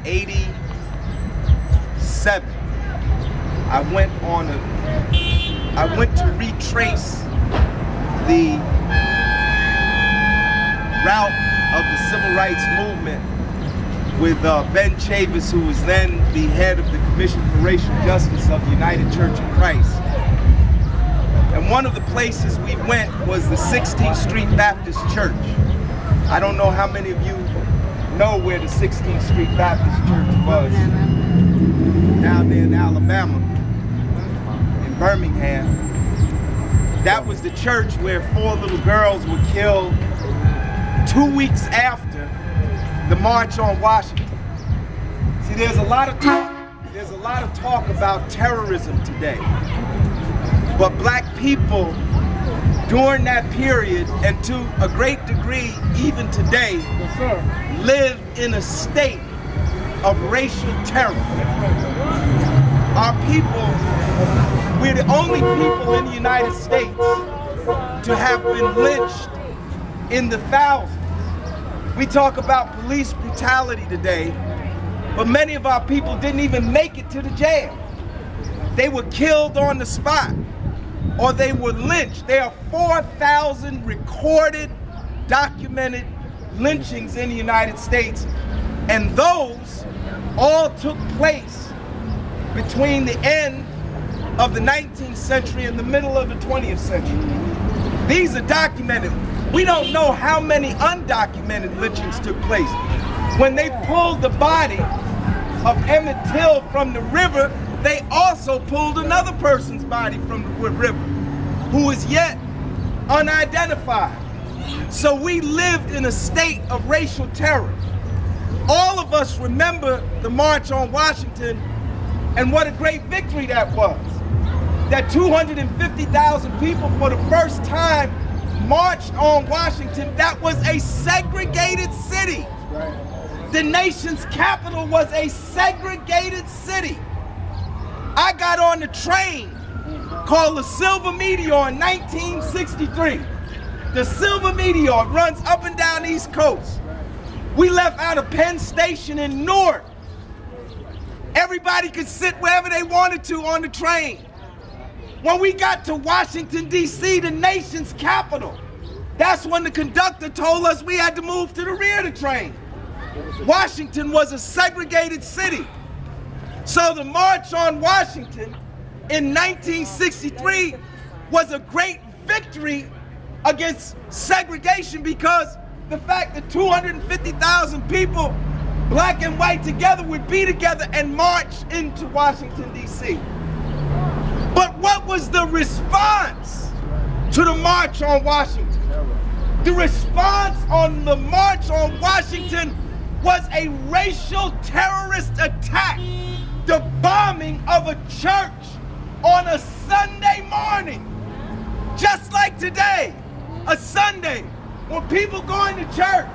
1987, I went to retrace the route of the civil rights movement with Ben Chavis, who was then the head of the Commission for Racial Justice of the United Church of Christ. And one of the places we went was the 16th Street Baptist Church. I don't know how many of you know where the 16th Street Baptist Church was. Down there in Alabama, in Birmingham. That was the church where 4 little girls were killed 2 weeks after the March on Washington. See, there's a lot of talk about terrorism today. But black people during that period, and to a great degree even today, live in a state of racial terror. Our people, we're the only people in the United States to have been lynched in the thousands. We talk about police brutality today, but many of our people didn't even make it to the jail. They were killed on the spot, or they were lynched. There are 4,000 recorded, documented lynchings in the United States, and those all took place between the end of the 19th century and the middle of the 20th century. These are documented. We don't know how many undocumented lynchings took place. When they pulled the body of Emmett Till from the river, they also pulled another person's body from the river, who is yet unidentified. So we lived in a state of racial terror. All of us remember the March on Washington and what a great victory that was. That 250,000 people for the first time marched on Washington. That was a segregated city. The nation's capital was a segregated city. I got on the train called the Silver Meteor in 1963. The Silver Meteor runs up and down the East Coast. We left out of Penn Station in Newark. Everybody could sit wherever they wanted to on the train. When we got to Washington, D.C., the nation's capital, that's when the conductor told us we had to move to the rear of the train. Washington was a segregated city. So the March on Washington in 1963 was a great victory against segregation, because the fact that 250,000 people, black and white together, would be together and march into Washington, D.C. But what was the response to the March on Washington? The response on the March on Washington was a racial terrorist attack. The bombing of a church on a Sunday morning. Just like today, a Sunday, when people going to church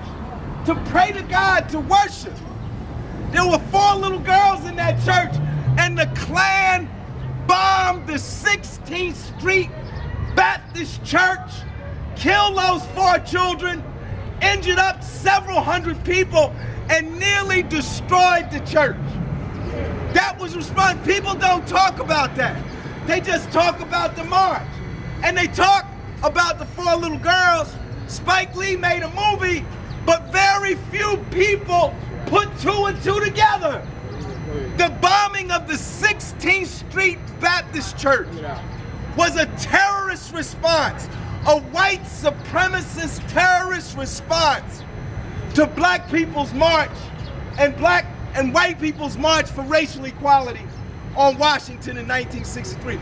to pray to God, to worship. There were 4 little girls in that church, and the Klan bombed the 16th Street Baptist Church, killed those 4 children, injured up several hundred people, and nearly destroyed the church. That was response. People don't talk about that. They just talk about the march. And they talk about the 4 little girls. Spike Lee made a movie, but very few people put 2 and 2 together. The bombing of the 16th Street Baptist Church was a terrorist response, a white supremacist terrorist response to black people's march and black and white people's march for racial equality on Washington in 1963.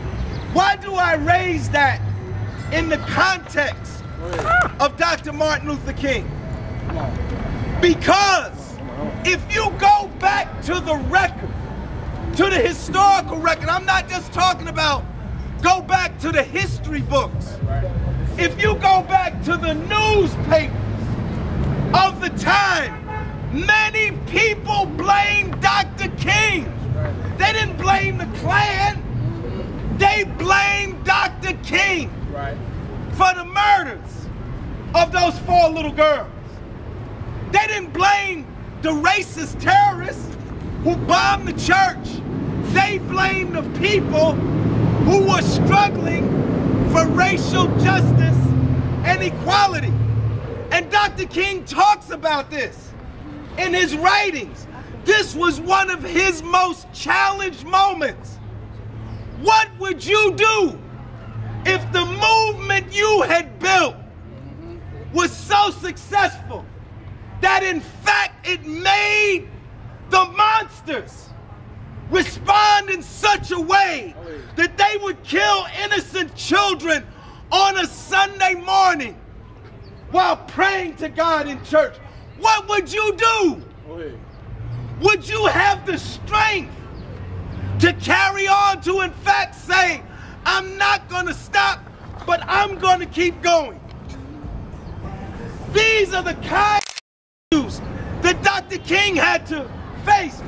Why do I raise that in the context of Dr. Martin Luther King? Because if you go back to the record, to the historical record, I'm not just talking about go back to the history books. If you go back to the newspapers of the time, many people blamed Dr. King. They didn't blame the Klan. They blamed Dr. King for the murders of those 4 little girls. They didn't blame the racist terrorists who bombed the church, they blamed the people who were struggling for racial justice and equality. And Dr. King talks about this in his writings. This was one of his most challenged moments. What would you do if the movement you had built was so successful that in fact it made the monsters respond in such a way that they would kill innocent children on a Sunday morning while praying to God in church? What would you do? Would you have the strength to carry on to in fact say, I'm not going to stop, but I'm going to keep going? These are the kind of issues that Dr. King had to face.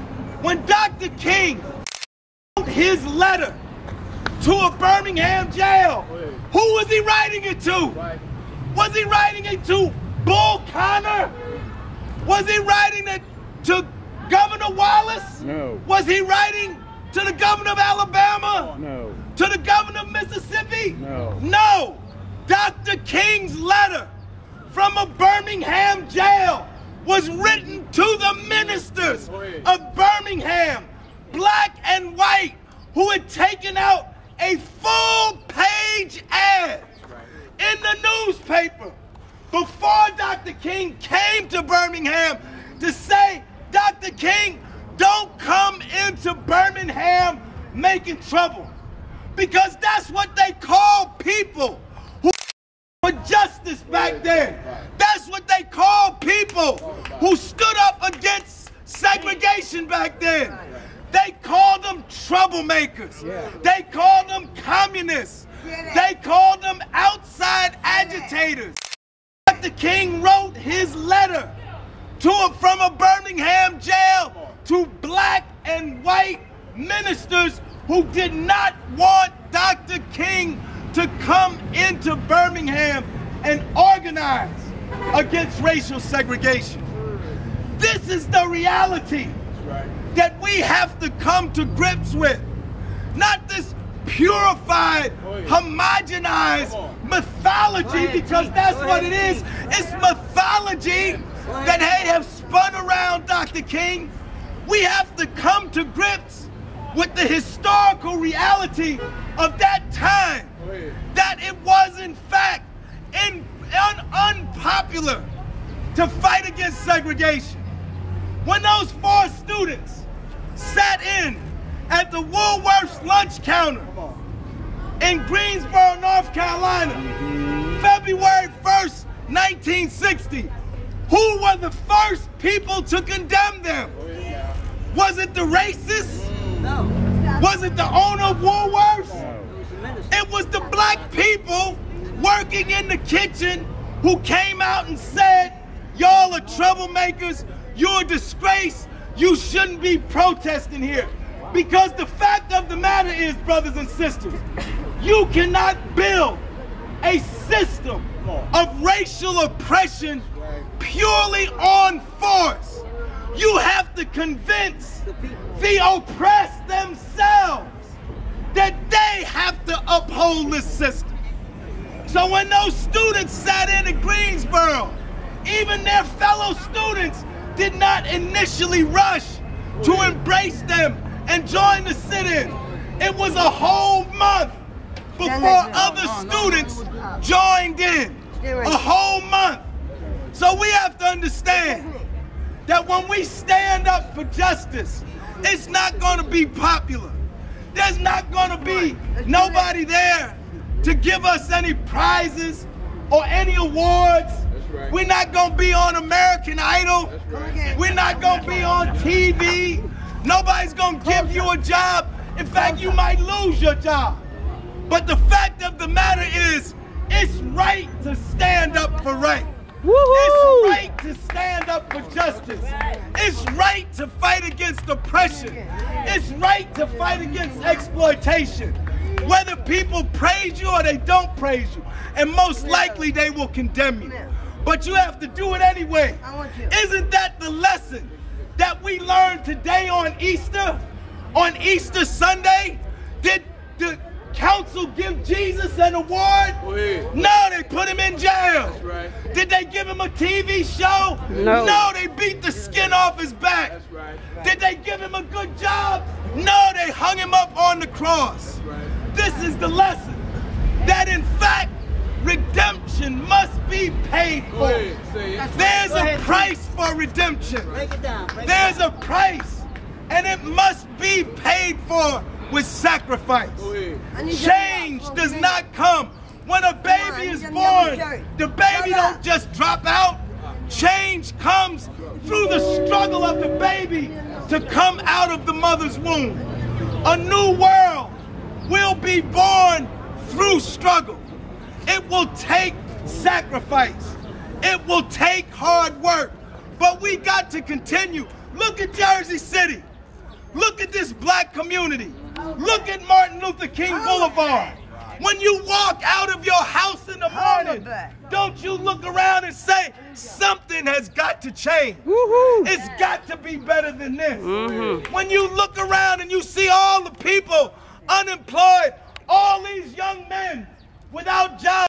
When Dr. King wrote his letter to a Birmingham jail, who was he writing it to? Was he writing it to Bull Connor? Was he writing it to Governor Wallace? No. Was he writing to the governor of Alabama? No. To the governor of Mississippi? No. No. Dr. King's letter from a Birmingham jail was written to the ministers of Birmingham, black and white, who had taken out a full-page ad in the newspaper before Dr. King came to Birmingham to say, Dr. King, don't come into Birmingham making trouble. Because that's what they called people who for justice back then. That's what they called people who stood up against segregation back then. They called them troublemakers. They called them communists. They called them outside agitators. Dr. King wrote his letter from a Birmingham jail to black and white ministers who did not want Dr. King to come into Birmingham and organize against racial segregation. This is the reality that we have to come to grips with. Not this purified, homogenized mythology, because that's what it is. It's mythology that they have spun around Dr. King. We have to come to grips with the historical reality of that time, that it was in fact unpopular to fight against segregation. When those 4 students sat in at the Woolworth's lunch counter in Greensboro, North Carolina, February 1st, 1960, who were the first people to condemn them? Was it the racists? No. Was it the owner of Woolworths? No. It was the black people working in the kitchen who came out and said, y'all are troublemakers, you're a disgrace, you shouldn't be protesting here. Because the fact of the matter is, brothers and sisters, you cannot build a system of racial oppression purely on force. You have to convince the oppressed themselves that they have to uphold this system. So when those students sat in at Greensboro, even their fellow students did not initially rush to embrace them and join the sit-in. It was a whole month before other students joined in. A whole month. So we have to understand that when we stand up for justice, it's not going to be popular. There's not going to be nobody there to give us any prizes or any awards. We're not going to be on American Idol. We're not going to be on TV. Nobody's going to give you a job. In fact, you might lose your job. But the fact of the matter is, it's right to stand up for right. It's right to stand up for justice. It's right to fight against oppression. It's right to fight against exploitation. Whether people praise you or they don't praise you. And most likely they will condemn you. But you have to do it anyway. Isn't that the lesson that we learned today on Easter Sunday? Did the council give Jesus an award? No, they put him in jail. That's right. Did they give him a TV show? No, they beat the skin off his back. That's right. Did they give him a good job? No, they hung him up on the cross. That's right. This is the lesson, that in fact, redemption must be paid for. There's a price for redemption. Break it down. There's a price, and it must be paid for with sacrifice. Change does not come when a baby is born. The baby don't just drop out. Change comes through the struggle of the baby to come out of the mother's womb. A new world will be born through struggle. It will take sacrifice. It will take hard work. But we got to continue. Look at Jersey City. Look at this black community. Look at Martin Luther King Boulevard. When you walk out of your house in the morning, don't you look around and say, something has got to change. It's got to be better than this. When you look around and you see all the people unemployed, all these young men without jobs,